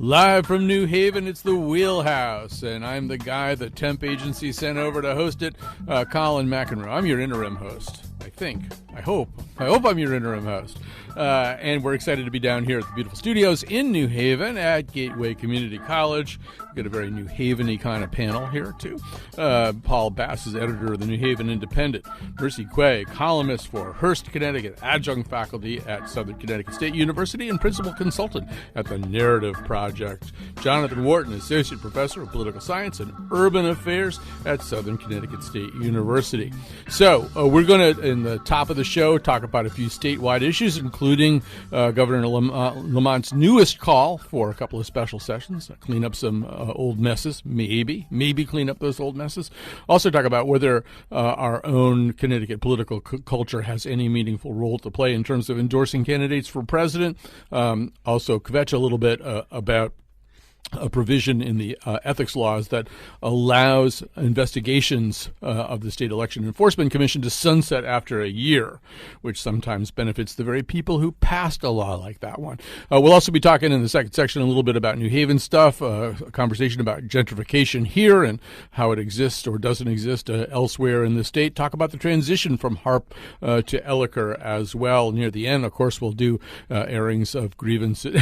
Live from New Haven, it's the Wheelhouse, and I'm the guy the temp agency sent over to host it, Colin McEnroe. I'm your interim host, I think. I hope I'm your interim host. And we're excited to be down here at the beautiful studios in New Haven at Gateway Community College. We've got a very New Haven-y kind of panel here, too. Paul Bass is editor of the New Haven Independent. Mercy Quay, columnist for Hearst, Connecticut, adjunct faculty at Southern Connecticut State University and principal consultant at the Narrative Project. Jonathan Wharton, associate professor of political science and urban affairs at Southern Connecticut State University. So we're going to, in the top of the show, talk about a few statewide issues, including Governor Lamont's newest call for a couple of special sessions, clean up some old messes, maybe clean up those old messes. Also talk about whether our own Connecticut political culture has any meaningful role to play in terms of endorsing candidates for president. Also kvetch a little bit about a provision in the ethics laws that allows investigations of the State Election Enforcement Commission to sunset after a year, which sometimes benefits the very people who passed a law like that one. We'll also be talking in the second section a little bit about New Haven stuff, a conversation about gentrification here and how it exists or doesn't exist elsewhere in the state. Talk about the transition from Harp to Ellicott as well. Near the end, of course, we'll do airings of grievances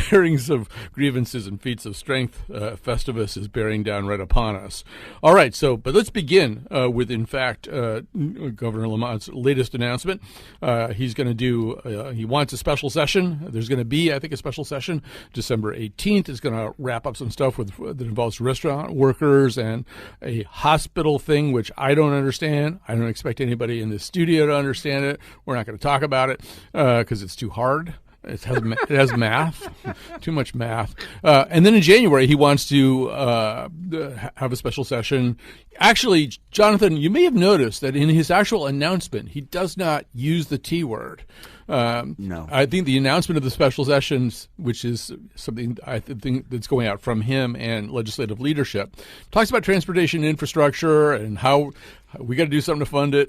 and feats of strength. Festivus is bearing down right upon us. All right, but let's begin with, in fact, Governor Lamont's latest announcement. He's going to do, he wants a special session. There's going to be, I think, a special session December 18th. It's going to wrap up some stuff that involves restaurant workers and a hospital thing, which I don't understand. I don't expect anybody in this studio to understand it. We're not going to talk about it because it's too hard. It has math, too much math. And then in January, he wants to have a special session. Actually, Jonathan, you may have noticed that in his actual announcement, he does not use the T word. No. I think the announcement of the special sessions, which is something I think that's going out from him and legislative leadership, talks about transportation infrastructure and how we got to do something to fund it.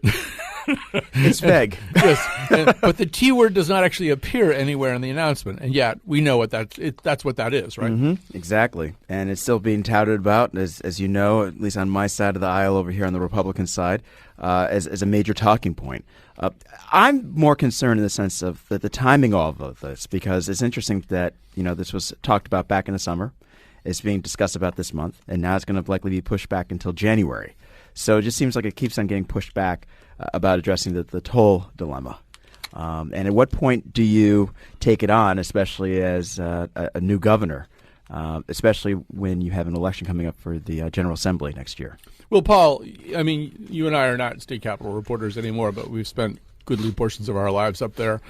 It's vague. Yes, but the T word does not actually appear anywhere in the announcement, and yet we know what that's what that is, right? Mm-hmm. Exactly, and it's still being touted about, as you know, at least on my side of the aisle over here on the Republican side, as a major talking point. I'm more concerned in the sense of the timing of all of this, because it's interesting that this was talked about back in the summer, it's being discussed about this month, and now it's going to likely be pushed back until January. So it just seems like it keeps on getting pushed back about addressing the toll dilemma. And at what point do you take it on, especially as a new governor, especially when you have an election coming up for the General Assembly next year? Well, Paul, I mean, you and I are not state capitol reporters anymore, but we've spent goodly portions of our lives up there.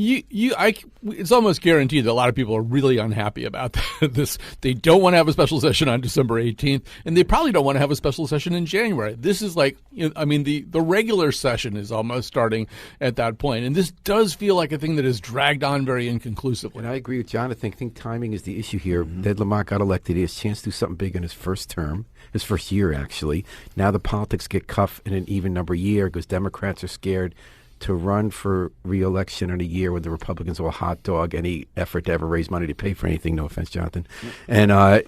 It's almost guaranteed that a lot of people are really unhappy about this. They don't want to have a special session on December 18th, and they probably don't want to have a special session in January. This is like, the regular session is almost starting at that point, and this does feel like a thing that is dragged on very inconclusively. And I agree with Jonathan. I think timing is the issue here. Ned Lamont got elected. He has a chance to do something big in his first term, his first year, actually. Now the politics get cuffed in an even number year because Democrats are scared to run for re-election in a year when the Republicans will hot dog any effort to ever raise money to pay for anything. No offense, Jonathan. And I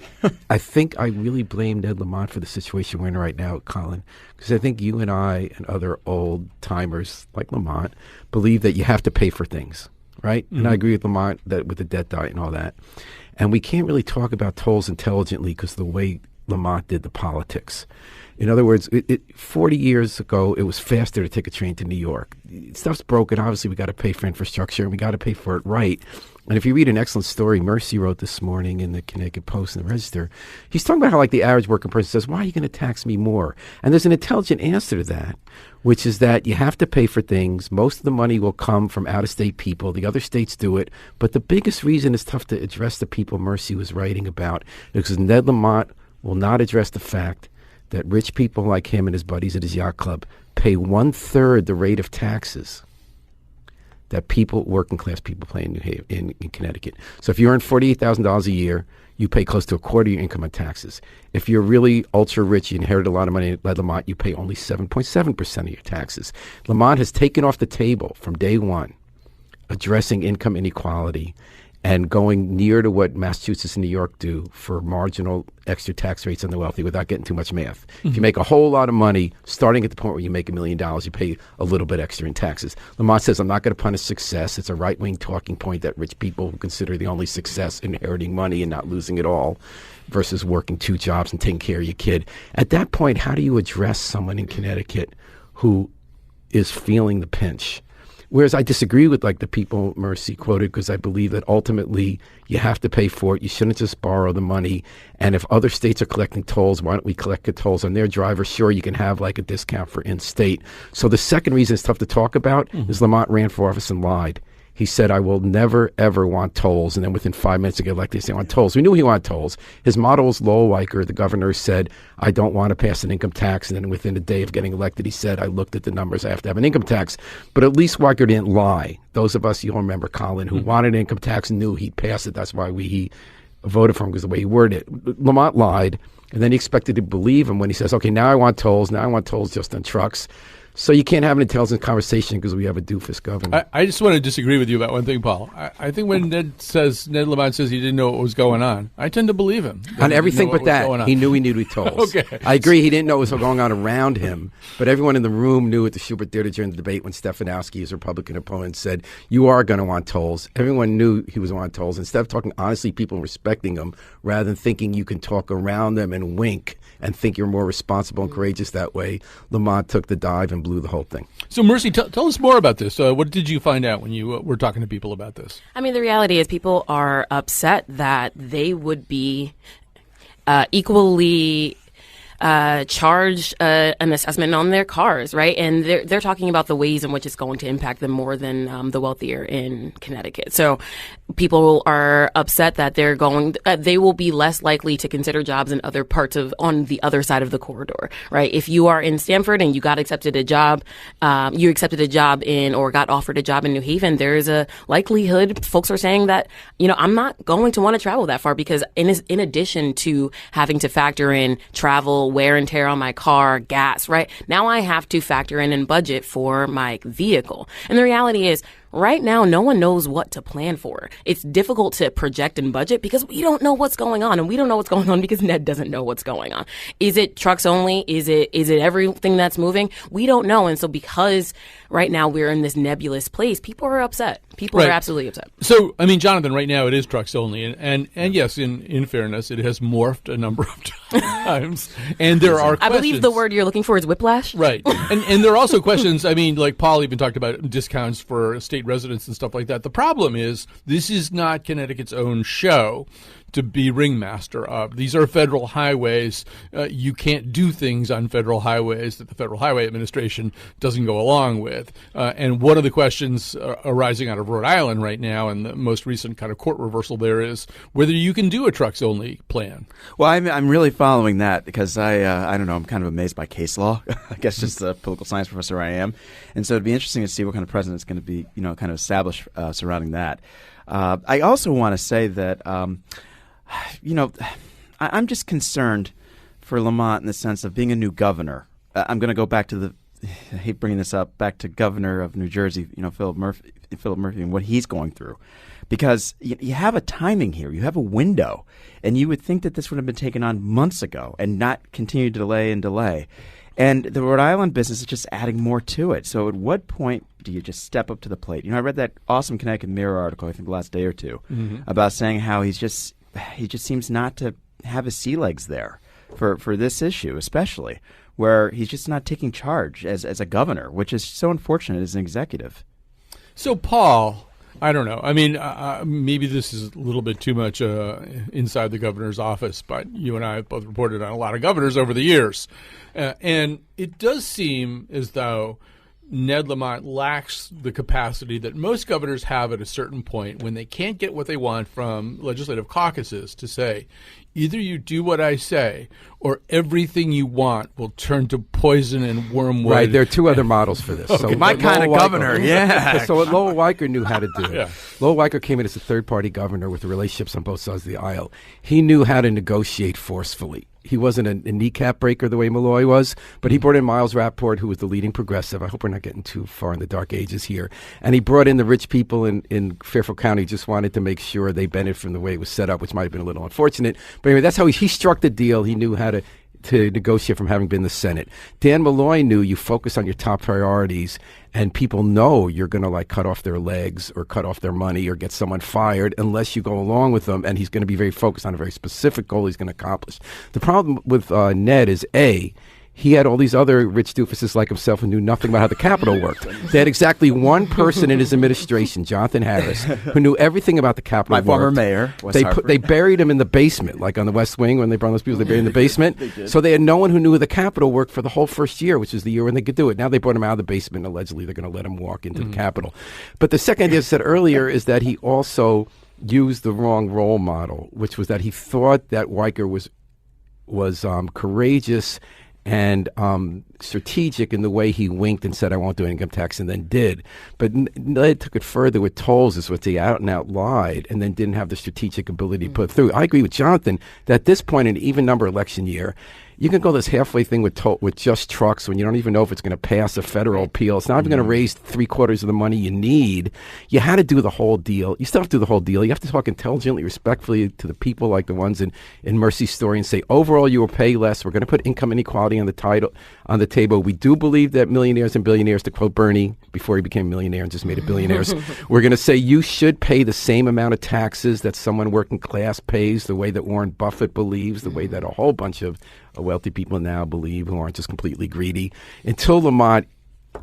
think I really blame Ned Lamont for the situation we're in right now, Colin, because I think you and I and other old timers like Lamont believe that you have to pay for things, right? Mm-hmm. And I agree with Lamont that with the debt diet and all that. And we can't really talk about tolls intelligently because of the way Lamont did the politics. In other words, 40 years ago, it was faster to take a train to New York. Stuff's broken. Obviously, we got to pay for infrastructure, and we got to pay for it right. And if you read an excellent story Mercy wrote this morning in the Connecticut Post and the Register, he's talking about how, like, the average working person says, why are you going to tax me more? And there's an intelligent answer to that, which is that you have to pay for things. Most of the money will come from out-of-state people. The other states do it. But the biggest reason it's tough to address the people Mercy was writing about is because Ned Lamont will not address the fact that rich people like him and his buddies at his yacht club pay 1/3 the rate of taxes that working class people pay in Connecticut. So if you earn $48,000 a year, you pay close to a quarter of your income on taxes. If you're really ultra rich, you inherit a lot of money at Lamont, you pay only 7.7% of your taxes. Lamont has taken off the table from day one addressing income inequality and going near to what Massachusetts and New York do for marginal extra tax rates on the wealthy without getting too much math. If you make a whole lot of money, starting at the point where you make $1 million, you pay a little bit extra in taxes. Lamont says, I'm not going to punish success. It's a right-wing talking point that rich people consider the only success inheriting money and not losing it all versus working 2 jobs and taking care of your kid. At that point, how do you address someone in Connecticut who is feeling the pinch? Whereas I disagree with like the people Mercy quoted, because I believe that ultimately you have to pay for it. You shouldn't just borrow the money. And if other states are collecting tolls, why don't we collect the tolls on their drivers? Sure, you can have like a discount for in-state. So the second reason it's tough to talk about is Lamont ran for office and lied. He said, I will never, ever want tolls. And then within 5 minutes to get elected, he said, I want tolls. We knew he wanted tolls. His model was Lowell Weicker. The governor said, I don't want to pass an income tax. And then within a day of getting elected, he said, I looked at the numbers. I have to have an income tax. But at least Weicker didn't lie. Those of us, you'll remember, Colin, who wanted an income tax and knew he'd pass it. That's why he voted for him, because the way he worded it. Lamont lied. And then he expected to believe him when he says, okay, now I want tolls. Now I want tolls just on trucks. So you can't have an intelligent conversation because we have a doofus governor. I just want to disagree with you about one thing, Paul. I think when Ned Lamont says he didn't know what was going on, I tend to believe him. On everything but that. He knew he needed tolls. Okay. I agree he didn't know what was going on around him, but everyone in the room knew at the Schubert Theater during the debate when Stefanowski, his Republican opponent, said, you are going to want tolls. Everyone knew he was going to want tolls. Instead of talking honestly, people respecting him, rather than thinking you can talk around them and wink and think you're more responsible and courageous that way, Lamont took the dive and blew the whole thing. So, Mercy, tell us more about this. What did you find out when you were talking to people about this? I mean, the reality is people are upset that they would be equally charged an assessment on their cars, right? And they're talking about the ways in which it's going to impact them more than the wealthier in Connecticut. So people are upset that they will be less likely to consider jobs in other parts on the other side of the corridor, right? If you are in Stamford and you got accepted a job, or got offered a job in New Haven, there's a likelihood folks are saying that, I'm not going to want to travel that far, because in addition to having to factor in travel, wear and tear on my car, gas, right? Now I have to factor in and budget for my vehicle. And the reality is, right now, no one knows what to plan for. It's difficult to project and budget because we don't know what's going on, and we don't know what's going on because Ned doesn't know what's going on. Is it trucks only? Is it everything that's moving? We don't know. And so because right now we're in this nebulous place, people are upset. People are absolutely upset. So, I mean, Jonathan, right now it is trucks only. And yes, in fairness, it has morphed a number of times. And there are questions. I believe the word you're looking for is whiplash. Right. And there are also questions. I mean, like Paul even talked about discounts for state residents and stuff like that. The problem is this is not Connecticut's own show to be ringmaster of. These are federal highways. You can't do things on federal highways that the Federal Highway Administration doesn't go along with. And one of the questions arising out of Rhode Island right now, and the most recent kind of court reversal there, is whether you can do a trucks-only plan. Well, I'm really following that because I don't know, I'm kind of amazed by case law. I guess just the political science professor I am. And so it'd be interesting to see what kind of precedent is going to be, kind of established surrounding that. I also want to say that I'm just concerned for Lamont in the sense of being a new governor. I'm going to go back to I hate bringing this up, back to Governor of New Jersey, Philip Murphy, and what he's going through. Because you have a timing here. You have a window. And you would think that this would have been taken on months ago and not continue to delay. And the Rhode Island business is just adding more to it. So at what point do you just step up to the plate? I read that awesome Connecticut Mirror article, I think the last day or two, about saying how he just seems not to have his sea legs there for this issue, especially, where he's just not taking charge as a governor, which is so unfortunate as an executive. So, Paul, I don't know. I mean, maybe this is a little bit too much inside the governor's office, but you and I have both reported on a lot of governors over the years. And it does seem as though Ned Lamont lacks the capacity that most governors have at a certain point when they can't get what they want from legislative caucuses to say, either you do what I say or everything you want will turn to poison and wormwood. Right, there are two other models for this. Okay. So my kind of governor, yeah. So what Lowell Weicker knew how to do. Yeah. Lowell Weicker came in as a third-party governor with the relationships on both sides of the aisle. He knew how to negotiate forcefully. he wasn't a kneecap breaker the way Malloy was, but he brought in Miles Rapport, who was the leading progressive. I hope we're not getting too far in the dark ages here. And he brought in the rich people in Fairfield County, just wanted to make sure they benefit from the way it was set up, which might have been a little unfortunate. But anyway, that's how he struck the deal. He knew how to negotiate from having been in the Senate. Dan Malloy knew you focus on your top priorities, and people know you're going to like cut off their legs or cut off their money or get someone fired unless you go along with them, and he's going to be very focused on a very specific goal he's going to accomplish. The problem with Ned is, he had all these other rich doofuses like himself who knew nothing about how the Capitol worked. They had exactly one person in his administration, Jonathan Harris, who knew everything about the Capitol. My former mayor. They buried him in the basement, like on the West Wing when they brought those people. They buried him in the basement. So they had no one who knew the Capitol worked for the whole first year, which is the year when they could do it. Now they brought him out of the basement. And allegedly, they're going to let him walk into the Capitol. But the second idea I said earlier is that he also used the wrong role model, which was that he thought that Weicker was courageous and strategic in the way he winked and said, I won't do income tax, and then did. But Ned took it further with tolls, is what he out and out lied, and then didn't have the strategic ability to put through. I agree with Jonathan that at this point in an even number election year, you can go this halfway thing with just trucks when you don't even know if it's going to pass a federal appeal. It's not even going to raise 3/4 of the money you need. You had to do the whole deal. You still have to do the whole deal. You have to talk intelligently, respectfully to the people like the ones in Mercy's story and say, overall, you will pay less. We're going to put income inequality on the table. We do believe that millionaires and billionaires, to quote Bernie before he became a millionaire and just made it billionaires, we're going to say you should pay the same amount of taxes that someone working class pays, the way that Warren Buffett believes, the way that a whole bunch of wealthy people now believe, who aren't just completely greedy. Until Lamont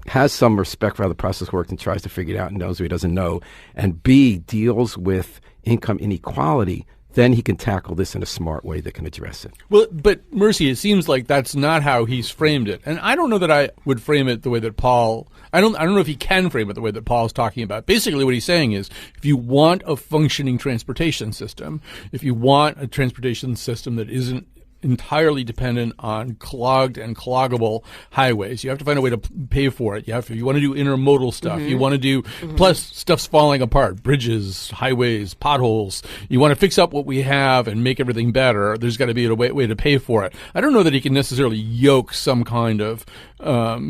has some respect for how the process works and tries to figure it out and knows what he doesn't know, and B, deals with income inequality, then he can tackle this in a smart way that can address it. Well, but Mercy, it seems like that's not how he's framed it. And I don't know that I would frame it the way that Paul, I don't know if he can frame it the way that Paul's talking about. Basically what he's saying is, if you want a functioning transportation system, if you want a transportation system that isn't entirely dependent on clogged and cloggable highways, you have to find a way to pay for it. If you want to do intermodal stuff, you want to do, plus stuff's falling apart, bridges, highways, potholes. You want to fix up what we have and make everything better. There's got to be a way to pay for it. I don't know that he can necessarily yoke some kind of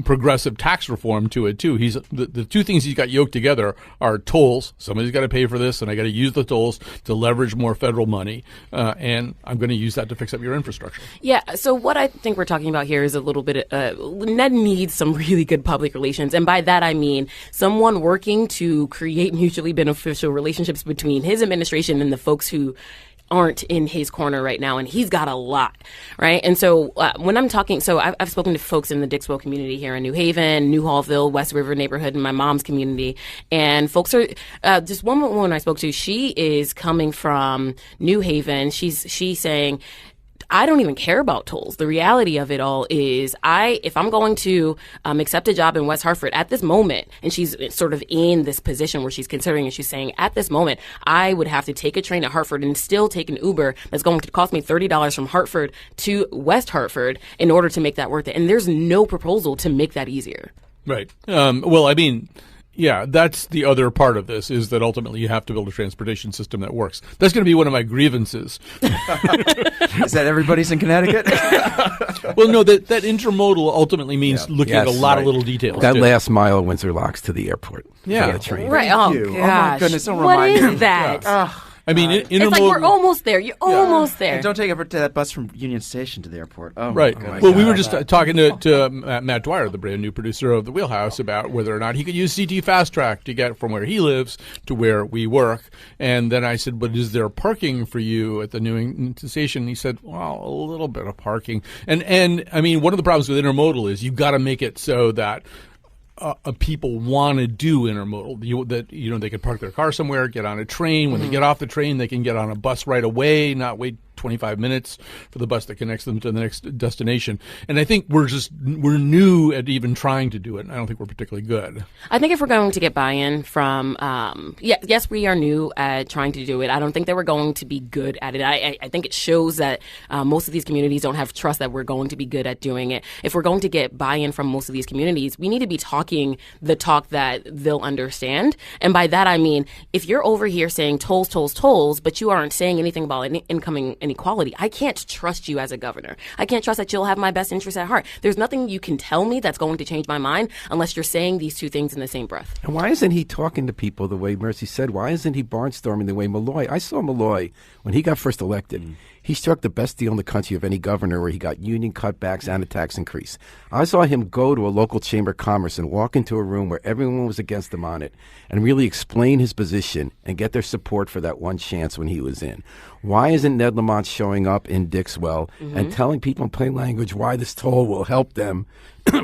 progressive tax reform to it too. The two things he's got yoked together are tolls. Somebody's got to pay for this, and I got to use the tolls to leverage more federal money, and I'm going to use that to fix up your infrastructure. Yeah, so what I think we're talking about here is a little bit, Ned needs some really good public relations. And by that, I mean someone working to create mutually beneficial relationships between his administration and the folks who aren't in his corner right now, and he's got a lot, right? And so when I'm talking, so I've spoken to folks in the Dixwell community here in New Haven, New Hallville, West River neighborhood, and my mom's community, and folks are, just one woman I spoke to, she is coming from New Haven. She's saying, I don't even care about tolls. The reality of it all is if I'm going to accept a job in West Hartford at this moment, and she's sort of in this position where she's considering and she's saying, at this moment, I would have to take a train to Hartford and still take an Uber that's going to cost me $30 from Hartford to West Hartford in order to make that worth it. And there's no proposal to make that easier. Right. Well, I mean, yeah, that's the other part of this, is that ultimately you have to build a transportation system that works. That's going to be one of my grievances. Is that everybody's in Connecticut? Well, no, that intermodal ultimately means looking at a lot of little details. That last mile of Windsor Locks to the airport. Yeah. Train. Right. Oh, gosh. Oh, my goodness. Don't what remind me. is that? I mean, It's like we're almost there. You're almost there. And don't take that bus from Union Station to the airport. Oh, right. My Well, God. we were just talking to Matt Dwyer, the brand new producer of the Wheelhouse, about whether or not he could use CT Fast Track to get from where he lives to where we work. And then I said, but is there parking for you at the new station? And he said, well, a little bit of parking. And I mean, one of the problems with intermodal is you've got to make it so that people want to do intermodal. They can park their car somewhere, get on a train. When they get off the train, they can get on a bus right away, not wait 25 minutes for the bus that connects them to the next destination. And I think we're new at even trying to do it. And I don't think we're particularly good. I think if we're going to get buy-in from, yes, we are new at trying to do it. I don't think that we're going to be good at it. I think it shows that most of these communities don't have trust that we're going to be good at doing it. If we're going to get buy-in from most of these communities, we need to be talking the talk that they'll understand. And by that, I mean, if you're over here saying tolls, but you aren't saying anything about income inequality, I can't trust you as a governor. I can't trust that you'll have my best interests at heart. There's nothing you can tell me that's going to change my mind unless you're saying these two things in the same breath. And why isn't he talking to people the way Mercy said? Why isn't he barnstorming the way Malloy? I saw Malloy when he got first elected. He struck the best deal in the country of any governor where he got union cutbacks and a tax increase. I saw him go to a local chamber of commerce and walk into a room where everyone was against him on it and really explain his position and get their support for that one chance when he was in. Why isn't Ned Lamont showing up in Dixwell and telling people in plain language why this toll will help them?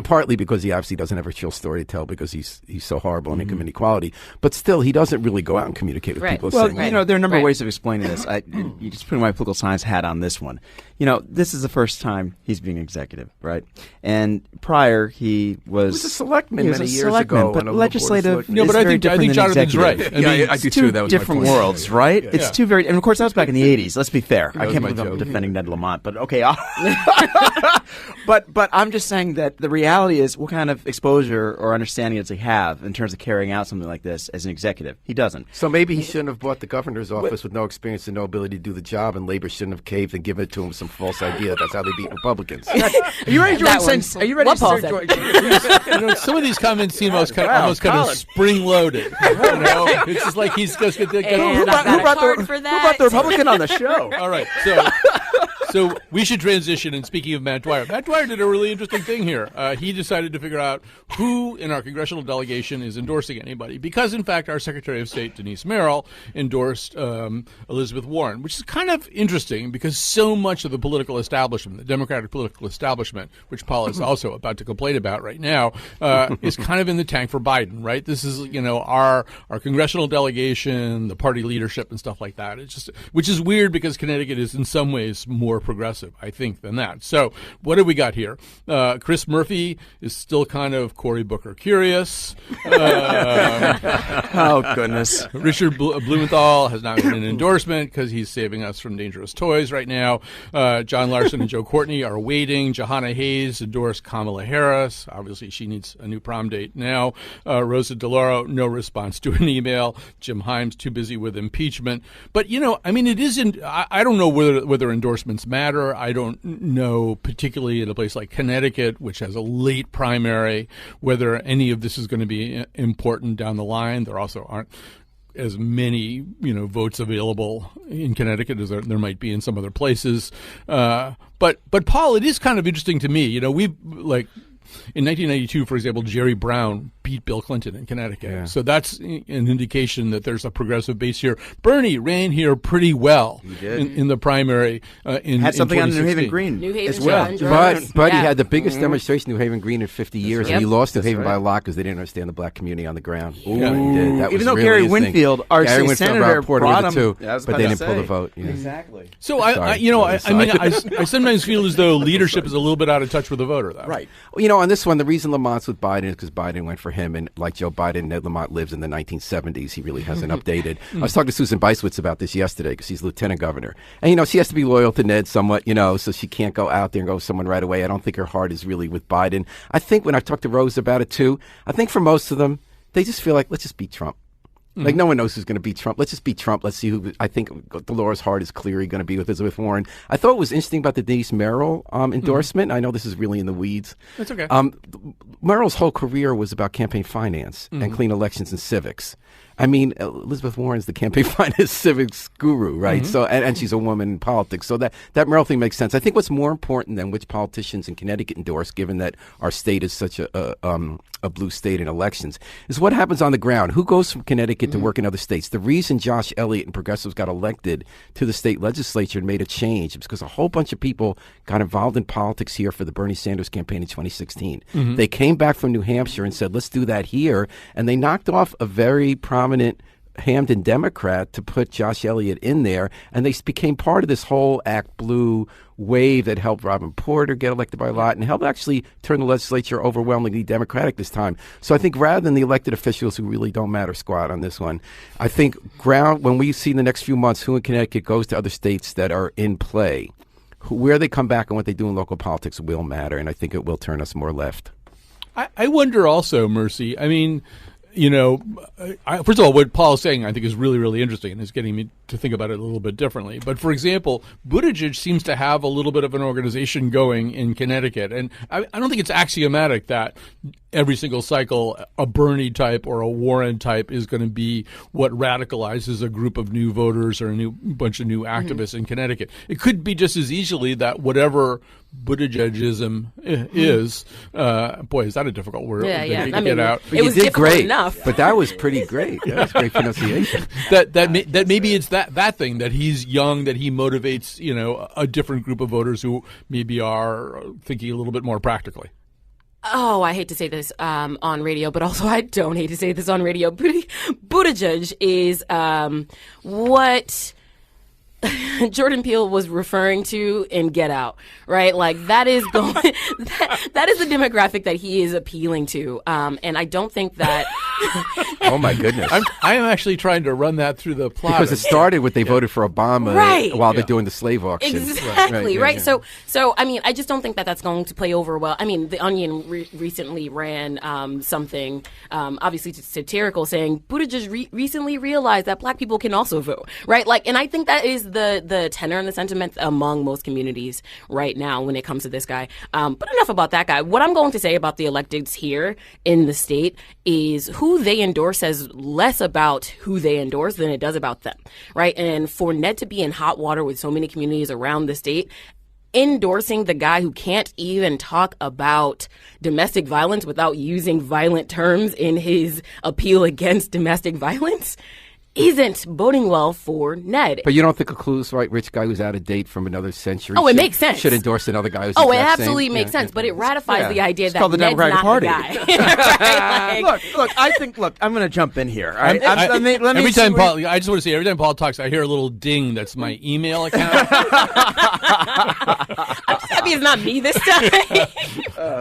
Partly because he obviously doesn't have a chill story to tell because he's so horrible on income inequality. But still, he doesn't really go out and communicate with people. Well, saying, there are a number of ways of explaining this. You just put my political science hat on this one. This is the first time he's being executive, right? And prior, he was a selectman many years selectman, ago. but legislative. No, but I think Jonathan's right. I do too. That was different my point. worlds, right? Yeah. It's two very, and of course that was back in the '80s. Let's be fair. I was can't my believe I'm joke. defending Ned Lamont, but okay. But I'm just saying that the reality is, what kind of exposure or understanding does he have in terms of carrying out something like this as an executive? He doesn't. So maybe he shouldn't have bought the governor's office with no experience and no ability to do the job, and labor shouldn't have caved and given it to him with some false idea. That's how they beat Republicans. Are you ready to That join? one. Are you ready What to Paul start said. join? Some of these comments seem almost kind Wow, of Colin. spring-loaded. It's just like he's just going to And Who brought, I've got who a brought card the, for who that. brought the Republican on the show? All right, so we should transition. And speaking of Matt Dwyer did a really interesting thing here. He decided to figure out who in our congressional delegation is endorsing anybody, because in fact our Secretary of State Denise Merrill endorsed Elizabeth Warren, which is kind of interesting because so much of the political establishment, the Democratic political establishment, which Paul is also about to complain about right now, is kind of in the tank for Biden. Right? This is our congressional delegation, the party leadership, and stuff like that. It's just, which is weird because Connecticut is in some ways more progressive, I think, than that. So what do we got here? Chris Murphy is still kind of Cory Booker curious. Oh, goodness. Richard Blumenthal has not gotten an endorsement because he's saving us from dangerous toys right now. John Larson and Joe Courtney are waiting. Johanna Hayes endorsed Kamala Harris. Obviously, she needs a new prom date now. Rosa DeLauro, no response to an email. Jim Himes, too busy with impeachment. But, it isn't. I don't know whether endorsements matter. I don't know, particularly in a place like Connecticut, which has a late primary, whether any of this is going to be important down the line. There also aren't as many, votes available in Connecticut as there might be in some other places. But Paul, it is kind of interesting to me. In 1992, for example, Jerry Brown beat Bill Clinton in Connecticut. Yeah. So that's an indication that there's a progressive base here. Bernie ran here pretty well in the primary. Had something on New Haven Green as well. But he had the biggest demonstration in New Haven Green in 50 years, and he lost New Haven by a lot because they didn't understand the black community on the ground. Ooh. Yeah, he did. That even though Gary Winfield, our state senator, brought him, too, but they didn't pull the vote. Yeah. Exactly. So I sometimes feel as though leadership is a little bit out of touch with the voter, though. Right. Well, on this one, the reason Lamont's with Biden is because Biden went for him, and like Joe Biden, Ned Lamont lives in the 1970s. He really hasn't updated. I was talking to Susan Beiswitz about this yesterday because she's lieutenant governor. And, she has to be loyal to Ned somewhat, so she can't go out there and go with someone right away. I don't think her heart is really with Biden. I think when I talked to Rose about it, too, I think for most of them, they just feel like, let's just beat Trump. Like, no one knows who's going to beat Trump. Let's just beat Trump. Let's see who. I think Dolores Hart is clearly going to be with Elizabeth Warren. I thought it was interesting about the Denise Merrill endorsement. I know this is really in the weeds. That's okay. Merrill's whole career was about campaign finance and clean elections and civics. I mean, Elizabeth Warren's the campaign finance civics guru, right? So, and she's a woman in politics. So that Merrill thing makes sense. I think what's more important than which politicians in Connecticut endorse, given that our state is such a blue state in elections, is what happens on the ground. Who goes from Connecticut to work in other states? The reason Josh Elliott and progressives got elected to the state legislature and made a change is because a whole bunch of people got involved in politics here for the Bernie Sanders campaign in 2016. They came back from New Hampshire and said, let's do that here. And they knocked off a very prominent Hamden Democrat to put Josh Elliott in there, and they became part of this whole Act Blue wave that helped Robin Porter get elected by a lot and helped actually turn the legislature overwhelmingly Democratic this time. So I think rather than the elected officials who really don't matter squat on this one, I think when we see in the next few months who in Connecticut goes to other states that are in play, where they come back and what they do in local politics will matter, and I think it will turn us more left. I wonder also, Mercy, I mean, First of all, what Paul's saying I think is really, really interesting and is getting me to think about it a little bit differently. But for example, Buttigieg seems to have a little bit of an organization going in Connecticut. And I don't think it's axiomatic that every single cycle a Bernie type or a Warren type is going to be what radicalizes a group of new voters or a bunch of new activists in Connecticut. It could be just as easily that whatever Buttigiegism is, boy, is that a difficult word to get out. But it was did great enough. But that was pretty great. That was great pronunciation. that maybe it's that thing that he's young, that he motivates a different group of voters who maybe are thinking a little bit more practically. Oh, I hate to say this on radio, but also I don't hate to say this on radio. Buttigieg is what Jordan Peele was referring to in Get Out, right? Like that is that is the demographic that he is appealing to, and I don't think that. Oh my goodness! I am actually trying to run that through the plot because it started with they voted for Obama while they're doing the slave auction. Exactly, right? So I mean, I just don't think that that's going to play over well. I mean, The Onion recently ran something obviously satirical saying Buttigieg recently realized that Black people can also vote, right? Like, and I think that is the tenor and the sentiment among most communities right now when it comes to this guy. But enough about that guy. What I'm going to say about the electeds here in the state is who they endorse says less about who they endorse than it does about them, right? And for Ned to be in hot water with so many communities around the state, endorsing the guy who can't even talk about domestic violence without using violent terms in his appeal against domestic violence isn't boding well for Ned. But you don't think a clueless white rich guy who's out of date from another century it makes sense. Should endorse another guy who's it absolutely makes sense, but it ratifies the idea that the Ned's Democratic not Party. the guy. Look, I'm going to jump in here. All right? Every time Paul, I just want to say, every time Paul talks, I hear a little ding. That's my email account. I'm just happy it's not me this time.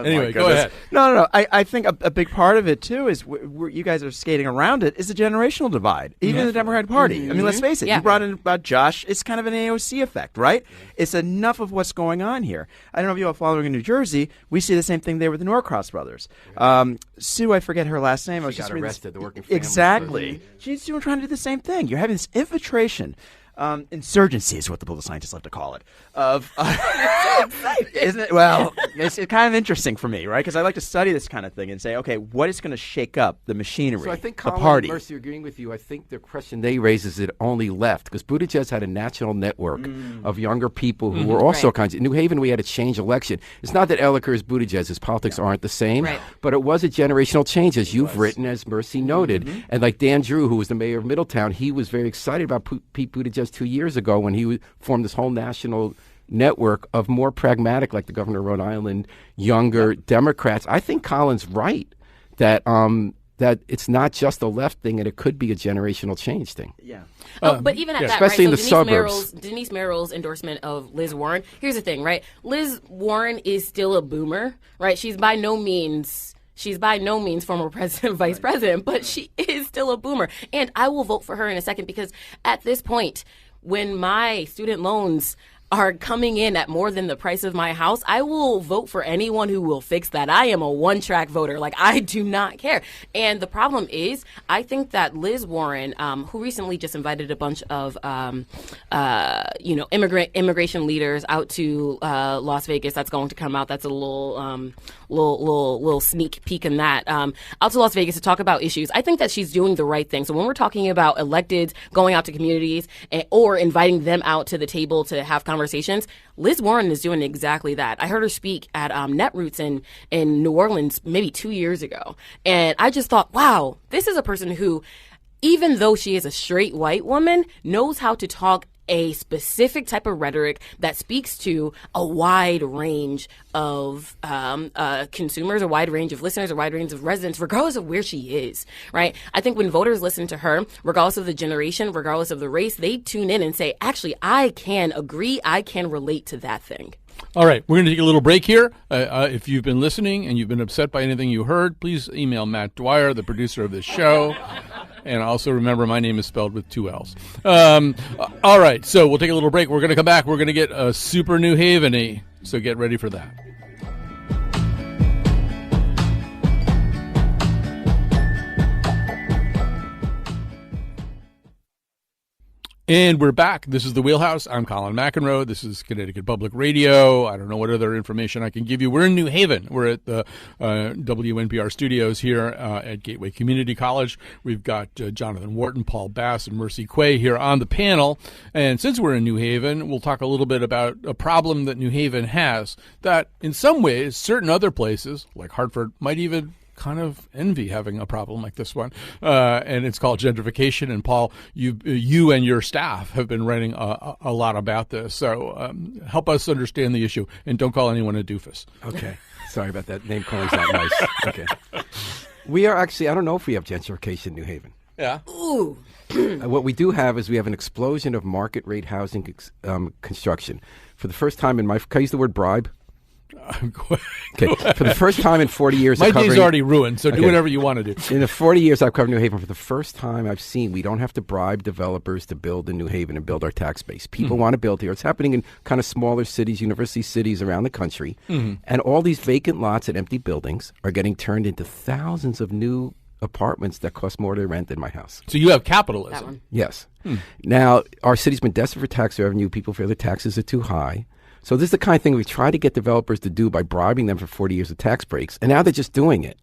Anyway, go ahead. No. I think a big part of it, too, is you guys are skating around it, is the generational divide. Even the Democratic Party. I mean, let's face it. You brought in about Josh. It's kind of an AOC effect, right? It's enough of what's going on here. I don't know if you all following in New Jersey. We see the same thing there with the Norcross brothers. Sue, I forget her last name. She got arrested, the working family. Exactly. She's trying to do the same thing. You're having this infiltration. Insurgency is what the political scientists like to call it. Isn't it? Well, it's kind of interesting for me, right? Because I like to study this kind of thing and say, okay, what is going to shake up the machinery, so I think the Colin party? And Mercy agreeing with you. I think the question they raise is it only left because Buttigieg had a national network of younger people who were also kinds. In New Haven, we had a change election. It's not that Elliker is Buttigieg. His politics aren't the same, but it was a generational change, as you've written, as Mercy noted. And like Dan Drew, who was the mayor of Middletown, he was very excited about Pete Buttigieg 2 years ago when he formed this whole national network of more pragmatic, like the governor of Rhode Island, younger Democrats. I think Colin's right that that it's not just a left thing and it could be a generational change thing. Yeah. But even at that, especially right? in the suburbs. Denise Merrill's endorsement of Liz Warren. Here's the thing, right? Liz Warren is still a boomer, right? She's by no means former president, vice president, but she is still a boomer. And I will vote for her in a second because at this point, when my student loans are coming in at more than the price of my house, I will vote for anyone who will fix that. I am a one-track voter. Like, I do not care. And the problem is, I think that Liz Warren, who recently just invited a bunch of, immigration leaders out to Las Vegas, that's going to come out. That's a little sneak peek in that. Out to Las Vegas to talk about issues. I think that she's doing the right thing. So when we're talking about electeds going out to communities or inviting them out to the table to have conversations, Liz Warren is doing exactly that. I heard her speak at Netroots in New Orleans maybe 2 years ago. And I just thought, wow, this is a person who, even though she is a straight white woman, knows how to talk a specific type of rhetoric that speaks to a wide range of consumers, a wide range of listeners, a wide range of residents, regardless of where she is, right? I think when voters listen to her, regardless of the generation, regardless of the race, they tune in and say, actually, I can agree, I can relate to that thing. All right, we're going to take a little break here. If you've been listening and you've been upset by anything you heard, please email Matt Dwyer, the producer of this show. And also remember, my name is spelled with 2 L's. All right, so we'll take a little break. We're going to come back. We're going to get a super New Haven-y, so get ready for that. And we're back. This is the Wheelhouse. I'm Colin McEnroe. This is Connecticut Public Radio. I don't know what other information I can give you. We're in New Haven. We're at the WNPR studios here at Gateway Community College. We've got Jonathan Wharton, Paul Bass, and Mercy Quay here on the panel. And since we're in New Haven, we'll talk a little bit about a problem that New Haven has that in some ways certain other places, like Hartford, might even kind of envy having a problem like this one, and it's called gentrification. And Paul, you and your staff have been writing a lot about this, so help us understand the issue, and don't call anyone a doofus. Okay, sorry about that. Name calling's not nice. Okay, we are actually, I don't know if we have gentrification in New Haven. Yeah. Ooh. What we do have is we have an explosion of market rate housing construction. For the first time in my, can I use the word bribe? Okay. For the first time in 40 years, my day's already ruined, so do whatever you want to do. In the 40 years I've covered New Haven, for the first time I've seen we don't have to bribe developers to build in New Haven and build our tax base. People want to build here. It's happening in kind of smaller cities, university cities around the country. And all these vacant lots and empty buildings are getting turned into thousands of new apartments that cost more to rent than my house. So you have capitalism. That one. Yes. Now, our city's been desperate for tax revenue. People feel the taxes are too high. So this is the kind of thing we try to get developers to do by bribing them for 40 years of tax breaks, and now they're just doing it.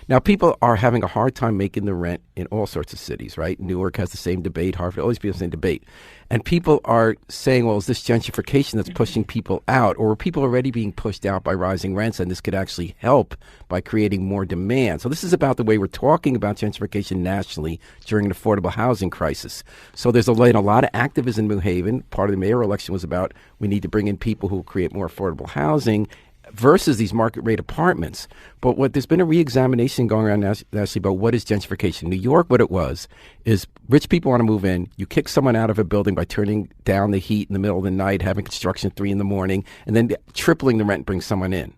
Now, people are having a hard time making the rent in all sorts of cities, right? Newark has the same debate. Hartford, all these people have the same debate. And people are saying, well, is this gentrification that's pushing people out? Or are people already being pushed out by rising rents, and this could actually help by creating more demand? So this is about the way we're talking about gentrification nationally during an affordable housing crisis. So there's a lot of activism in New Haven. Part of the mayoral election was about we need to bring in people who will create more affordable housing versus these market rate apartments. But there's been a re-examination going around nationally about what is gentrification. In New York, what it was is rich people want to move in. You kick someone out of a building by turning down the heat in the middle of the night, having construction at 3 a.m, and then tripling the rent and bring someone in.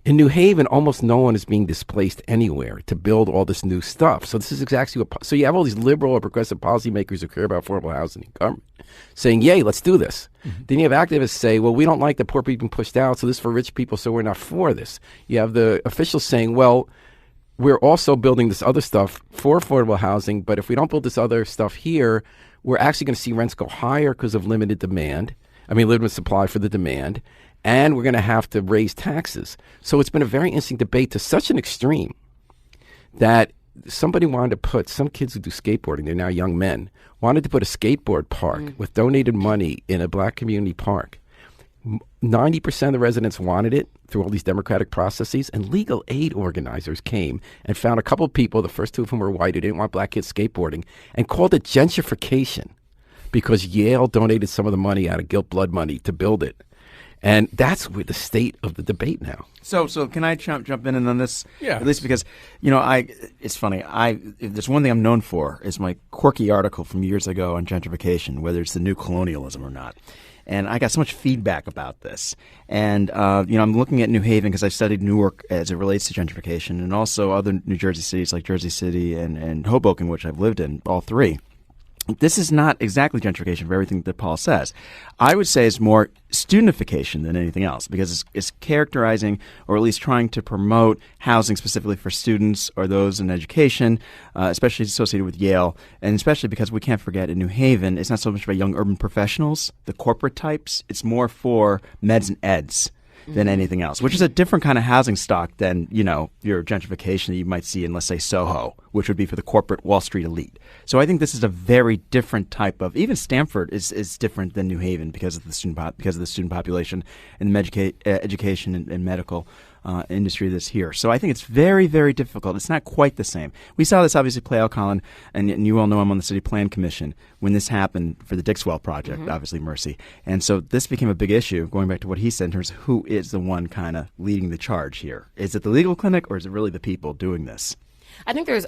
In New Haven, almost no one is being displaced anywhere to build all this new stuff. So this is exactly what. So you have all these liberal or progressive policymakers who care about affordable housing and government saying, "Yay, let's do this." Then you have activists say, "Well, we don't like the poor people being pushed out, so this is for rich people, so we're not for this." You have the officials saying, "Well, we're also building this other stuff for affordable housing, but if we don't build this other stuff here, we're actually going to see rents go higher because of limited supply for the demand." And we're going to have to raise taxes. So it's been a very interesting debate to such an extreme that somebody wanted to put, some kids who do skateboarding, they're now young men, wanted to put a skateboard park with donated money in a black community park. 90% of the residents wanted it through all these democratic processes, and legal aid organizers came and found a couple of people, the first two of whom were white, who didn't want black kids skateboarding, and called it gentrification because Yale donated some of the money out of guilt blood money to build it. And that's the state of the debate now. So can I jump in on this? Yeah. At least because, it's funny. If there's one thing I'm known for is my quirky article from years ago on gentrification, whether it's the new colonialism or not. And I got so much feedback about this. And, I'm looking at New Haven because I studied Newark as it relates to gentrification, and also other New Jersey cities like Jersey City and Hoboken, which I've lived in, all three. This is not exactly gentrification for everything that Paul says. I would say it's more studentification than anything else, because it's characterizing, or at least trying to promote, housing specifically for students or those in education, especially associated with Yale, and especially because we can't forget in New Haven, it's not so much about young urban professionals, the corporate types. It's more for meds and eds than anything else, which is a different kind of housing stock than, your gentrification that you might see in, let's say, Soho, which would be for the corporate Wall Street elite. So I think this is a very different type of, even Stamford is different than New Haven because of the student population and the education and medical industry that's here. So I think it's very, very difficult. It's not quite the same. We saw this obviously play out, Colin, and you all know I'm on the City Plan Commission when this happened for the Dixwell project, obviously, Mercy. And so this became a big issue, going back to what he said in terms of who is the one kind of leading the charge here. Is it the legal clinic, or is it really the people doing this? I think there's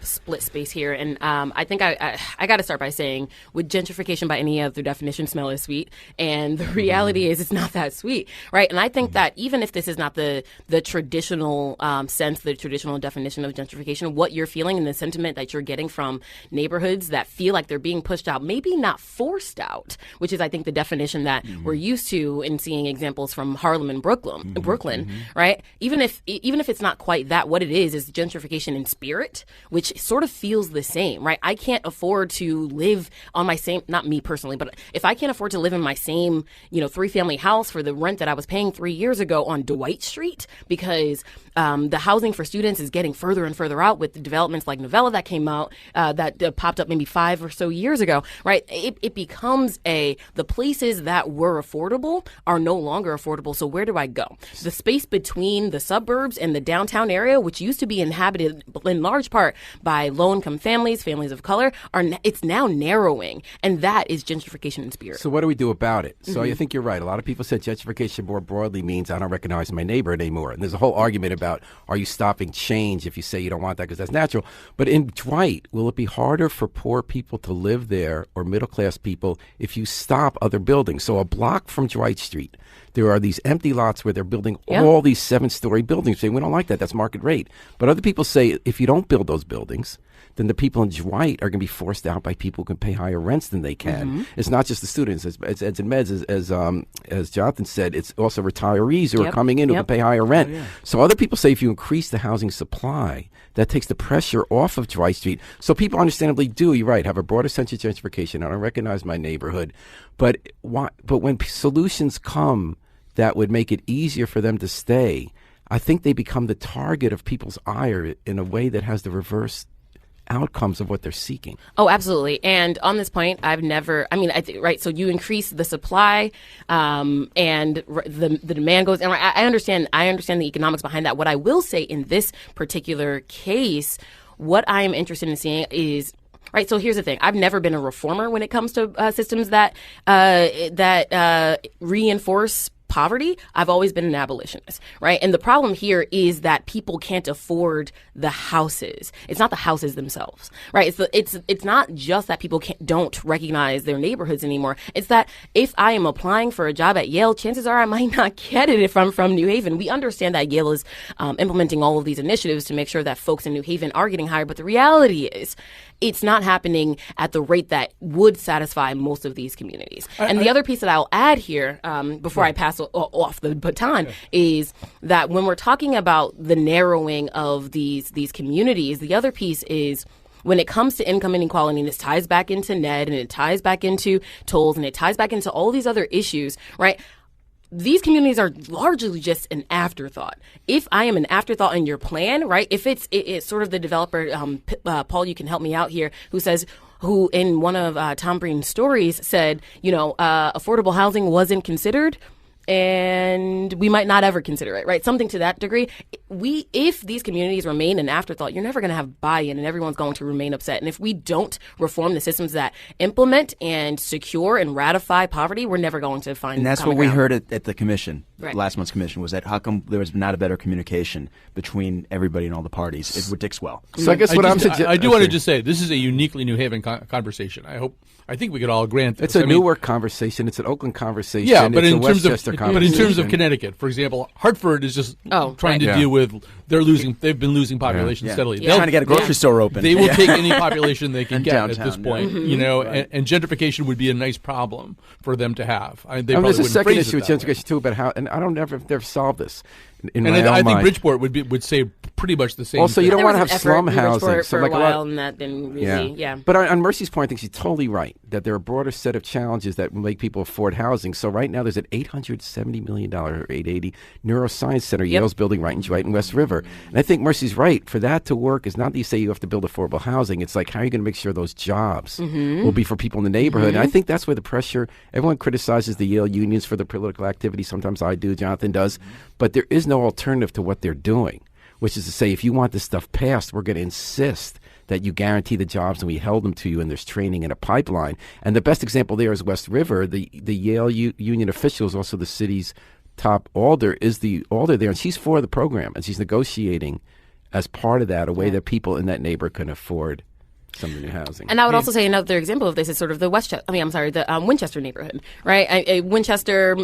split space here, and I think I got to start by saying, would gentrification by any other definition smell as sweet? And the reality is it's not that sweet, right? And I think that even if this is not the traditional sense, the traditional definition of gentrification, what you're feeling and the sentiment that you're getting from neighborhoods that feel like they're being pushed out, maybe not forced out, which is, I think, the definition that we're used to in seeing examples from Harlem and Brooklyn, right? Even if it's not quite that, what it is gentrification in spirit, which sort of feels the same, right? I can't afford to live on my same, not me personally, but if I can't afford to live in my same, 3-family house for the rent that I was paying 3 years ago on Dwight Street, because the housing for students is getting further and further out with the developments like Novella that came out, that popped up maybe 5 or so years ago, right? It becomes the places that were affordable are no longer affordable. So where do I go? The space between the suburbs and the downtown area, which used to be inhabited in large part by low-income families, families of color, it's now narrowing, and that is gentrification in spirit. So what do we do about it? So I think you're right. A lot of people said gentrification more broadly means I don't recognize my neighbor anymore. And there's a whole argument about, are you stopping change if you say you don't want that because that's natural? But in Dwight, will it be harder for poor people to live there or middle-class people if you stop other buildings? So a block from Dwight Street, there are these empty lots where they're building all these 7-story buildings. Saying we don't like that. That's market rate. But other people say if you don't build those buildings, then the people in Dwight are going to be forced out by people who can pay higher rents than they can. It's not just the students, as eds and meds, as Jonathan said. It's also retirees who are coming in who can pay higher rent. So other people say if you increase the housing supply, that takes the pressure off of Dwight Street. So people understandably do, you're right, have a broader sense of gentrification. I don't recognize my neighborhood. But when solutions come that would make it easier for them to stay, I think they become the target of people's ire in a way that has the reverse outcomes of what they're seeking. Oh, absolutely. And on this point, right. So you increase the supply, and the demand goes. And I understand the economics behind that. What I will say in this particular case, what I am interested in seeing is. Right. So here's the thing. I've never been a reformer when it comes to systems that reinforce poverty. I've always been an abolitionist, right? And the problem here is that people can't afford the houses. It's not the houses themselves, right? It's not just that people don't recognize their neighborhoods anymore. It's that if I am applying for a job at Yale, chances are I might not get it if I'm from New Haven. We understand that Yale is implementing all of these initiatives to make sure that folks in New Haven are getting hired, but the reality is it's not happening at the rate that would satisfy most of these communities. And the other piece that I'll add here before I pass off the baton is that when we're talking about the narrowing of these communities, the other piece is when it comes to income inequality, and this ties back into NED, and it ties back into tolls, and it ties back into all these other issues, right? These communities are largely just an afterthought. If I am an afterthought in your plan, right? If it's sort of the developer, Paul, you can help me out here, who in one of Tom Breen's stories said, affordable housing wasn't considered, and we might not ever consider it, right? Something to that degree. If these communities remain an afterthought, you're never going to have buy-in, and everyone's going to remain upset. And if we don't reform the systems that implement and secure and ratify poverty, we're never going to find. And that's what we heard at the commission, right. Last month's commission, was that how come there was not a better communication between everybody and all the parties? It dicks well. So I guess I do want to just say this is a uniquely New Haven conversation. I think we could all grant this. It's a Newark conversation. It's an Oakland conversation. Yeah, but in terms of Connecticut, for example, Hartford is just trying to deal with they've been losing population steadily. They're trying to get a grocery store open. They will take any population they can get downtown, at this point. And gentrification would be a nice problem for them to have. There's a second issue with gentrification too about how, and I don't ever solve this. I think Bridgeport would say pretty much the same. Also, thing. you don't want to have slum housing. For a while, and that didn't really, But on Mercy's point, I think she's totally right that there are a broader set of challenges that will make people afford housing. So right now, there's an $870 million or $880 neuroscience center Yale's building right in West River. And I think Mercy's right. For that to work, it's not that you say you have to build affordable housing. It's like, how are you going to make sure those jobs will be for people in the neighborhood? And I think that's where the pressure. Everyone criticizes the Yale unions for their political activity. Sometimes I do. Jonathan does. But there is no alternative to what they're doing, which is to say, if you want this stuff passed, we're going to insist that you guarantee the jobs and we held them to you, and there's training and a pipeline. And the best example there is West River. The Yale union official is also the city's top alder, is the alder there, and she's for the program, and she's negotiating as part of that a way that people in that neighborhood can afford some of the new housing. And I would also say another example of this is sort of the Winchester neighborhood, right? Winchester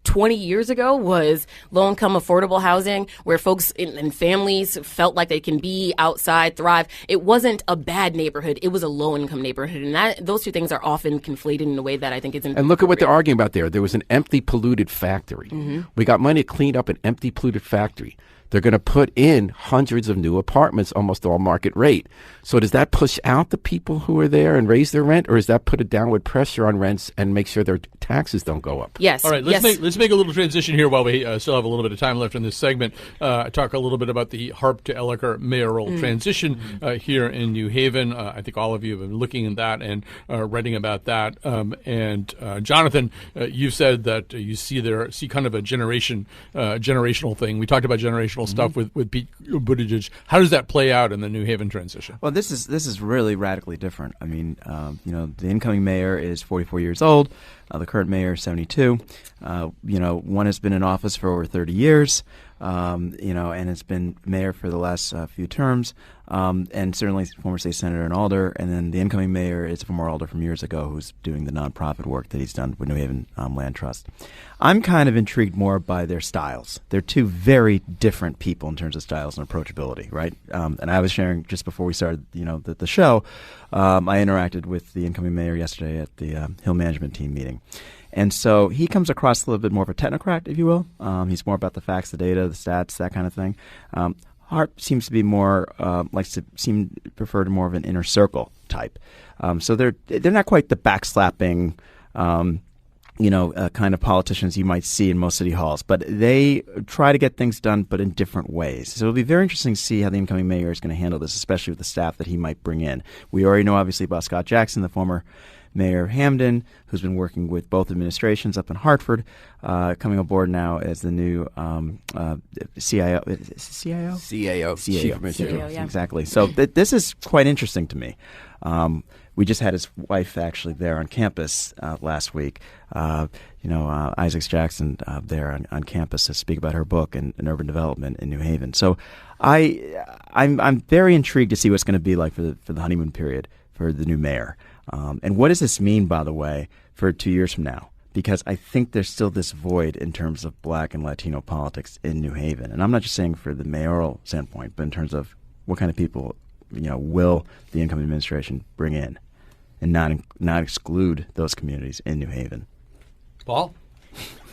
20 years ago was low-income affordable housing where folks and families felt like they can be outside, thrive. It wasn't a bad neighborhood. It was a low-income neighborhood. And those two things are often conflated in a way that I think is inappropriate. And look at what they're arguing about there. There was an empty, polluted factory. We got money to clean up an empty, polluted factory. They're going to put in hundreds of new apartments, almost all market rate. So does that push out the people who are there and raise their rent, or does that put a downward pressure on rents and make sure their taxes don't go up? Yes. All right, let's make a little transition here while we still have a little bit of time left in this segment. Talk a little bit about the Harp to Elliker mayoral transition here in New Haven. I think all of you have been looking at that and writing about that. And Jonathan, you've said that you see kind of a generational thing. We talked about generational stuff with Pete Buttigieg. How does that play out in the New Haven transition? Well, this is really radically different. I mean, the incoming mayor is 44 years old. The current mayor is 72. One has been in office for over 30 years. And has been mayor for the last few terms, and certainly former state senator and alder. And then the incoming mayor is a former alder from years ago who's doing the nonprofit work that he's done with New Haven Land Trust. I'm kind of intrigued more by their styles. They're two very different people in terms of styles and approachability, right? And I was sharing just before we started, the show. I interacted with the incoming mayor yesterday at the Hill Management Team meeting. And so he comes across a little bit more of a technocrat, if you will. He's more about the facts, the data, the stats, that kind of thing. Harp seems to be more prefer to more of an inner circle type. So they're not quite the backslapping, kind of politicians you might see in most city halls, but they try to get things done, but in different ways. So it'll be very interesting to see how the incoming mayor is going to handle this, especially with the staff that he might bring in. We already know, obviously, about Scott Jackson, the former Mayor Hamden, who's been working with both administrations up in Hartford, coming aboard now as the new CIO. CAO. Chief Administrator. Yeah. Exactly. So this is quite interesting to me. We just had his wife actually there on campus last week. Isaac Jackson there on campus to speak about her book and urban development in New Haven. So I'm very intrigued to see what's going to be like for the honeymoon period for the new mayor. And what does this mean, by the way, for 2 years from now? Because I think there's still this void in terms of Black and Latino politics in New Haven. And I'm not just saying for the mayoral standpoint, but in terms of what kind of people, will the incoming administration bring in and not exclude those communities in New Haven. Paul?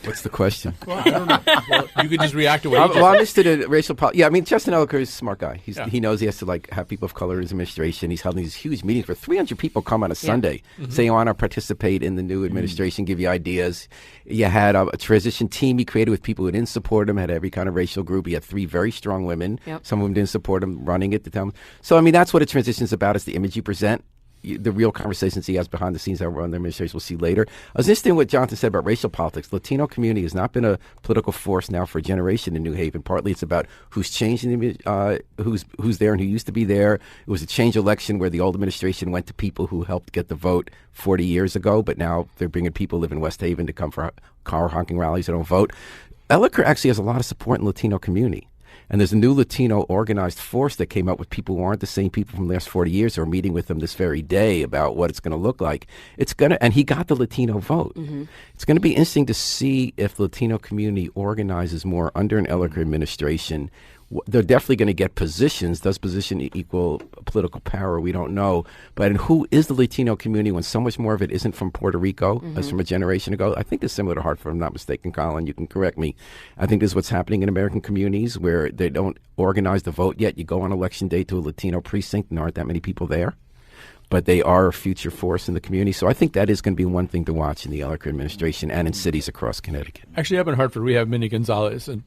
What's the question? Well, I don't know. Well, you could just react to what I'm interested in racial politics. Yeah, I mean, Justin Elliker is a smart guy. He knows he has to have people of color in his administration. He's holding these huge meetings for 300 people come on a Sunday, saying, I want to participate in the new administration, give you ideas. You had a transition team he created with people who didn't support him, had every kind of racial group. He had 3 very strong women. Yep. Some of them didn't support him, running it to tell him. So, I mean, that's what a transition is about. It's the image you present. The real conversations he has behind the scenes that run the administration we'll see later. I was interested in what Jonathan said about racial politics. The Latino community has not been a political force now for a generation in New Haven. Partly it's about who's changing, who's there and who used to be there. It was a change election where the old administration went to people who helped get the vote 40 years ago, but now they're bringing people who live in West Haven to come for car honking rallies that don't vote. Elliker actually has a lot of support in the Latino community. And there's a new Latino organized force that came up with people who aren't the same people from the last 40 years who are meeting with them this very day about what it's going to look like. And he got the Latino vote. Mm-hmm. It's going to be interesting to see if the Latino community organizes more under an Elliker administration. They're definitely going to get positions. Does position equal political power? We don't know. But who is the Latino community when so much more of it isn't from Puerto Rico as from a generation ago? I think it's similar to Hartford, if I'm not mistaken, Colin. You can correct me. I think this is what's happening in American communities where they don't organize the vote yet. You go on election day to a Latino precinct and there aren't that many people there. But they are a future force in the community. So I think that is going to be one thing to watch in the Elliker administration and in cities across Connecticut. Actually, up in Hartford, we have Minnie Gonzalez. And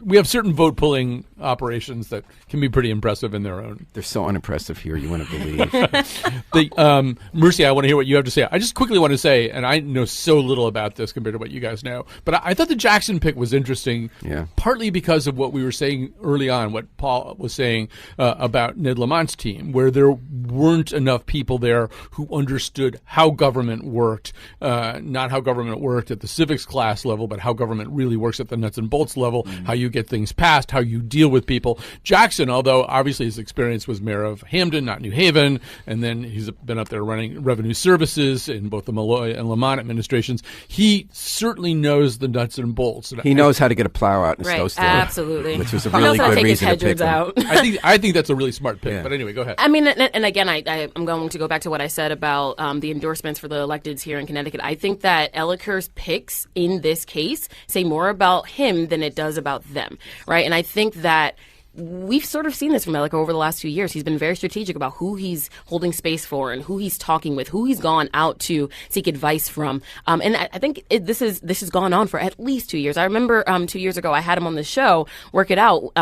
we have certain vote-pulling operations that can be pretty impressive in their own. They're so unimpressive here, you wouldn't believe. Mercy, I want to hear what you have to say. I just quickly want to say, and I know so little about this compared to what you guys know, but I thought the Jackson pick was interesting, partly because of what we were saying early on, what Paul was saying about Ned Lamont's team, where there weren't enough people there who understood how government worked, not how government worked at the civics class level, but how government really works at the nuts and bolts level, how you get things passed, how you deal with people. Jackson, although obviously his experience was mayor of Hamden, not New Haven, and then he's been up there running revenue services in both the Malloy and Lamont administrations, he certainly knows the nuts and bolts. He knows how to get a plow out in a snowstorm. Absolutely. Which was a really good reason to pick him. I think that's a really smart pick. Yeah. But anyway, go ahead. I mean, and again, I'm going to go back to what I said about the endorsements for the electeds here in Connecticut, I think that Elliker's picks in this case say more about him than it does about them, right? And I think that we've sort of seen this from Elliker over the last few years. He's been very strategic about who he's holding space for and who he's talking with, who he's gone out to seek advice from. And I think this has gone on for at least 2 years. I remember 2 years ago I had him on the show, Work It Out,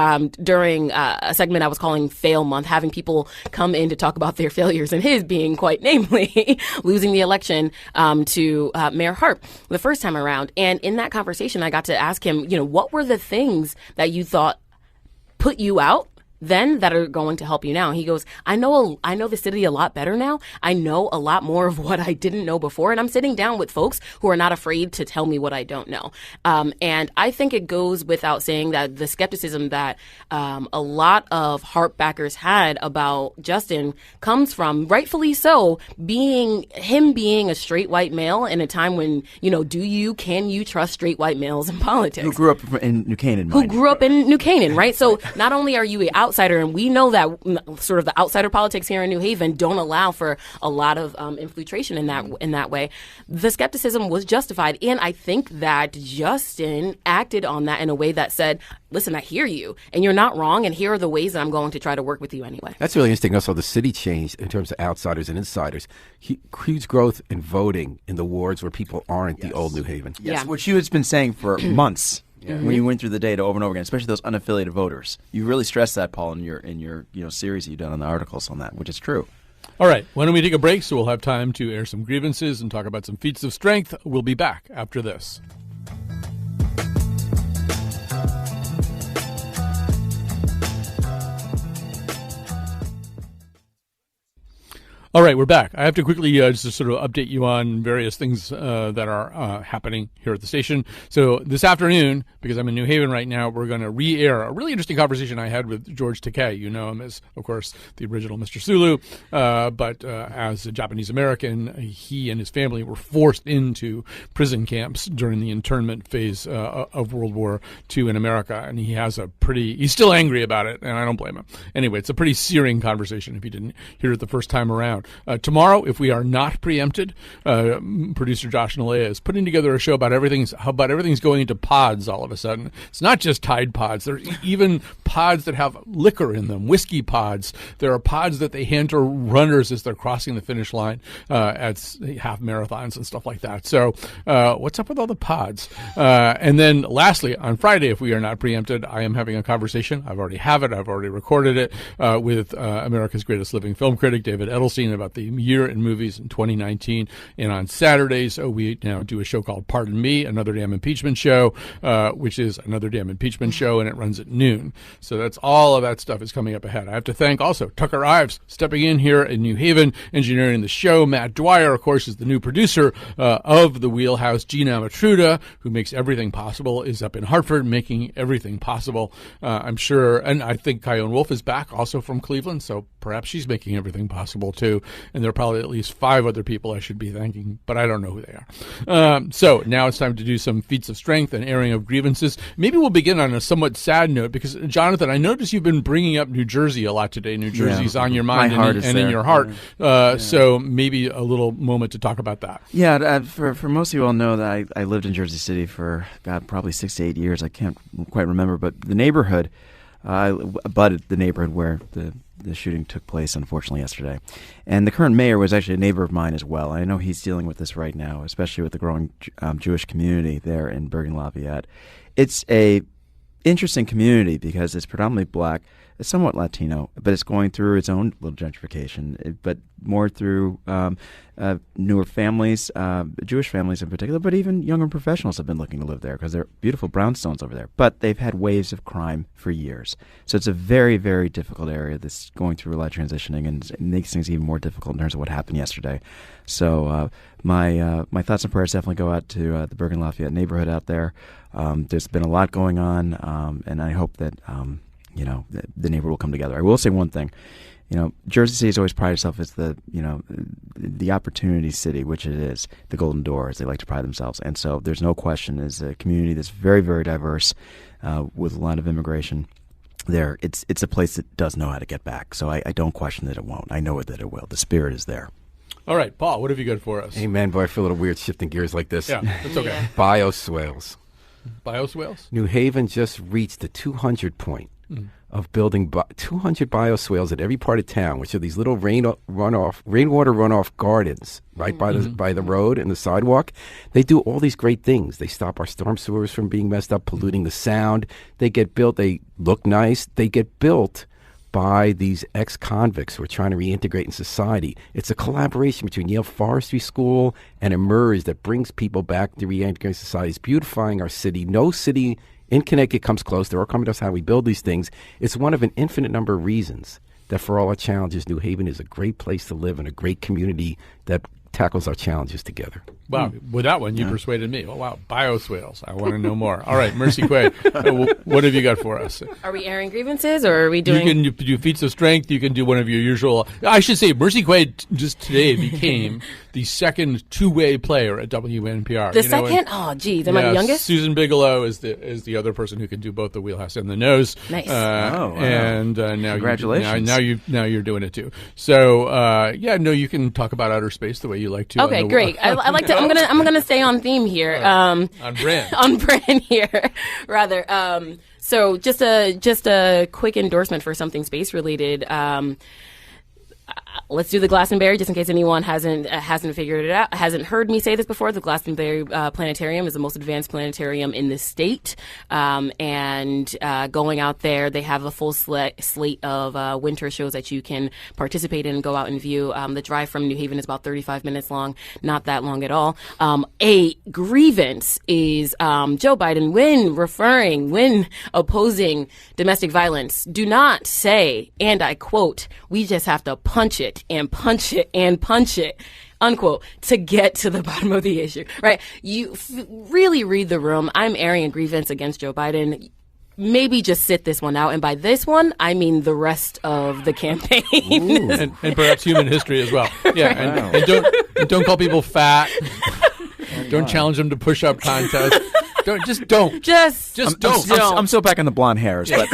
during a segment I was calling Fail Month, having people come in to talk about their failures, and his being quite namely losing the election to Mayor Hart the first time around. And in that conversation, I got to ask him, what were the things that you thought put you out then that are going to help you now? He goes, I know the city a lot better now. I know a lot more of what I didn't know before. And I'm sitting down with folks who are not afraid to tell me what I don't know. And I think it goes without saying that the skepticism that a lot of Hart backers had about Justin comes from, rightfully so, being a straight white male in a time when, can you trust straight white males in politics? Who grew up in New Canaan. Right? So not only are you an outsider, and we know that sort of the outsider politics here in New Haven don't allow for a lot of infiltration in that way. The skepticism was justified, and I think that Justin acted on that in a way that said, listen, I hear you, and you're not wrong, and here are the ways that I'm going to try to work with you anyway. That's really interesting. Also, the city changed in terms of outsiders and insiders. Huge growth in voting in the wards where people aren't the old New Haven. Yes, which you had been saying for months. Yeah. When you went through the data over and over again, especially those unaffiliated voters. You really stressed that, Paul, in your series that you've done on the articles on that, which is true. All right, why don't we take a break so we'll have time to air some grievances and talk about some feats of strength. We'll be back after this. All right, we're back. I have to quickly just to sort of update you on various things that are happening here at the station. So this afternoon, because I'm in New Haven right now, we're going to re-air a really interesting conversation I had with George Takei. You know him as, of course, the original Mr. Sulu, but as a Japanese-American, he and his family were forced into prison camps during the internment phase of World War II in America, and he's still angry about it, and I don't blame him. Anyway, it's a pretty searing conversation if you didn't hear it the first time around. Tomorrow, if we are not preempted, producer Josh Nalea is putting together a show about everything's going into pods all of a sudden. It's not just Tide pods. There's even pods that have liquor in them, whiskey pods. There are pods that they hand to runners as they're crossing the finish line at half marathons and stuff like that. So what's up with all the pods? And then lastly, on Friday, if we are not preempted, I am having a conversation. I've already recorded it with America's greatest living film critic, David Edelstein, about the year in movies in 2019. And on Saturdays, we now do a show called Pardon Me, Another Damn Impeachment Show, which is another damn impeachment show, and it runs at noon. So that's all of that stuff is coming up ahead. I have to thank also Tucker Ives, stepping in here in New Haven, engineering the show. Matt Dwyer, of course, is the new producer of the Wheelhouse. Gina Matruda, who makes everything possible, is up in Hartford making everything possible. I'm sure, and I think Kyone Wolf is back also from Cleveland, so perhaps she's making everything possible too. And there are probably at least 5 other people I should be thanking, but I don't know who they are. So now it's time to do some feats of strength and airing of grievances. Maybe we'll begin on a somewhat sad note because, Jonathan, I noticed you've been bringing up New Jersey a lot today. New Jersey's on your mind and in your heart. So maybe a little moment to talk about that. Yeah, for most of you all know that I lived in Jersey City for, probably 6 to 8 years. I can't quite remember, but the neighborhood, I abutted the neighborhood where the shooting took place, unfortunately, yesterday. And the current mayor was actually a neighbor of mine as well. I know he's dealing with this right now, especially with the growing Jewish community there in Bergen-Lafayette. It's a interesting community because it's predominantly black. It's somewhat Latino, but it's going through its own little gentrification, but more through newer families, Jewish families in particular, but even younger professionals have been looking to live there because there are beautiful brownstones over there. But they've had waves of crime for years. So it's a very, very difficult area that's going through a lot of transitioning, and it makes things even more difficult in terms of what happened yesterday. So my thoughts and prayers definitely go out to the Bergen-Lafayette neighborhood out there. There's been a lot going on, and I hope that the neighborhood will come together. I will say one thing. Jersey City has always prided itself as the opportunity city, which it is, the Golden Door, as they like to pride themselves. And so there's no question, is a community that's very, very diverse with a lot of immigration. it's a place that does know how to get back. So I don't question that it won't. I know that it will. The spirit is there. All right, Paul, what have you got for us? Amen, boy. I feel a little weird shifting gears like this. Yeah, that's okay. Yeah. Bioswales. Bioswales? New Haven just reached the 200 point of building 200 bioswales at every part of town, which are these little rainwater runoff gardens right by the road and the sidewalk. They do all these great things. They stop our storm sewers from being messed up, polluting the sound. They get built. They look nice. They get built by these ex-convicts who are trying to reintegrate in society. It's a collaboration between Yale Forestry School and Emerge that brings people back to reintegrate society. It's beautifying our city. No city in Connecticut comes close. They're all coming to us how we build these things. It's one of an infinite number of reasons that for all our challenges, New Haven is a great place to live and a great community that tackles our challenges together. Wow, with that one, you persuaded me. Oh, wow, bioswales. I want to know more. All right, Mercy Quaid, what have you got for us? Are we airing grievances, or are we doing... You can do feats of strength. You can do one of your usual... I should say, Mercy Quaid just today became the second two-way player at WNPR. The second? Oh, geez. Am I the youngest? Susan Bigelow is the other person who can do both the wheelhouse and the nose. Nice. Wow. And now Congratulations. Now you're doing it too. So you can talk about outer space the way you like to. Okay, great. I like to. I'm gonna stay on theme here. On brand. On brand here, rather. So just a quick endorsement for something space related. Let's do the Glastonbury, just in case anyone hasn't figured it out, hasn't heard me say this before. The Glastonbury Planetarium is the most advanced planetarium in the state, and going out there, they have a full slate of winter shows that you can participate in and go out and view. The drive from New Haven is about 35 minutes long, not that long at all. A grievance is Joe Biden, when opposing domestic violence, do not say, and I quote, "We just have to punch it and punch it and punch it," unquote, to get to the bottom of the issue, right? You really read the room. I'm airing a grievance against Joe Biden. Maybe just sit this one out. And by this one, I mean the rest of the campaign. and perhaps human history as well. Yeah, Wow. and don't call people fat. Don't challenge them to push-up contests. Don't. Just don't. I'm so back on the blonde hairs, but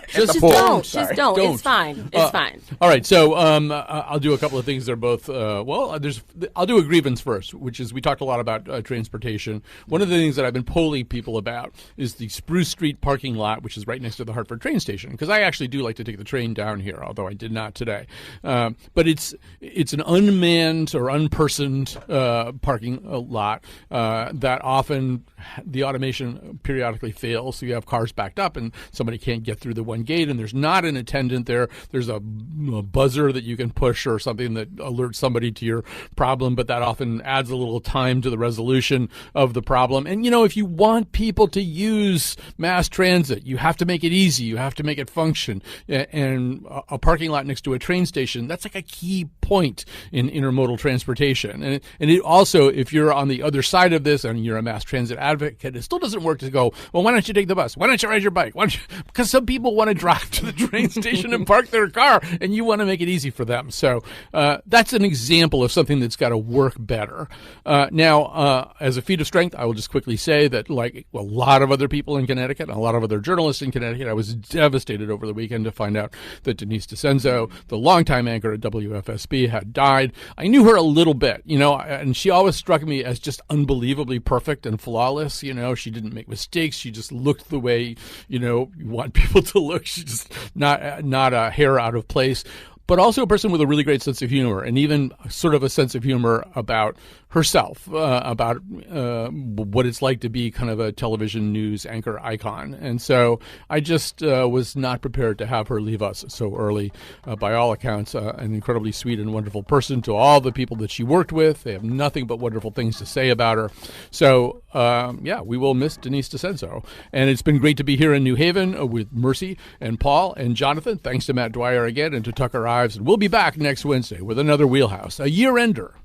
Just don't. Don't. It's fine. It's fine. All right, so I'll do a couple of things. They're both I'll do a grievance first, which is we talked a lot about transportation. One of the things that I've been polling people about is the Spruce Street parking lot, which is right next to the Hartford train station. Because I actually do like to take the train down here, although I did not today. But it's an unmanned or unpersoned parking lot that often the automation periodically fails, so you have cars backed up and somebody can't get through the one gate, and there's not an attendant there. There's a buzzer that you can push or something that alerts somebody to your problem, but that often adds a little time to the resolution of the problem. And, if you want people to use mass transit, you have to make it easy. You have to make it function. And a parking lot next to a train station, that's like a key point in intermodal transportation. And it also, if you're on the other side of this and you're a mass transit advocate, it still doesn't work to go, well, why don't you take the bus? Why don't you ride your bike? Because some people want to drive to the train station and park their car, and you want to make it easy for them. So that's an example of something that's got to work better. Now, as a feat of strength, I will just quickly say that, like a lot of other people in Connecticut, and a lot of other journalists in Connecticut, I was devastated over the weekend to find out that Denise DeCenzo, the longtime anchor at WFSB, had died. I knew her a little bit, and she always struck me as just unbelievably perfect and flawless. She didn't make mistakes. She just looked the way, you want people to look. She's just not a hair out of place, but also a person with a really great sense of humor, and even sort of a sense of humor about herself, about what it's like to be kind of a television news anchor icon. And so I just was not prepared to have her leave us so early. By all accounts, an incredibly sweet and wonderful person. To all the people that she worked with, they have nothing but wonderful things to say about her. So, we will miss Denise DeCenzo. And it's been great to be here in New Haven with Mercy and Paul and Jonathan. Thanks to Matt Dwyer again and to Tucker Ives. And we'll be back next Wednesday with another Wheelhouse, a year-ender.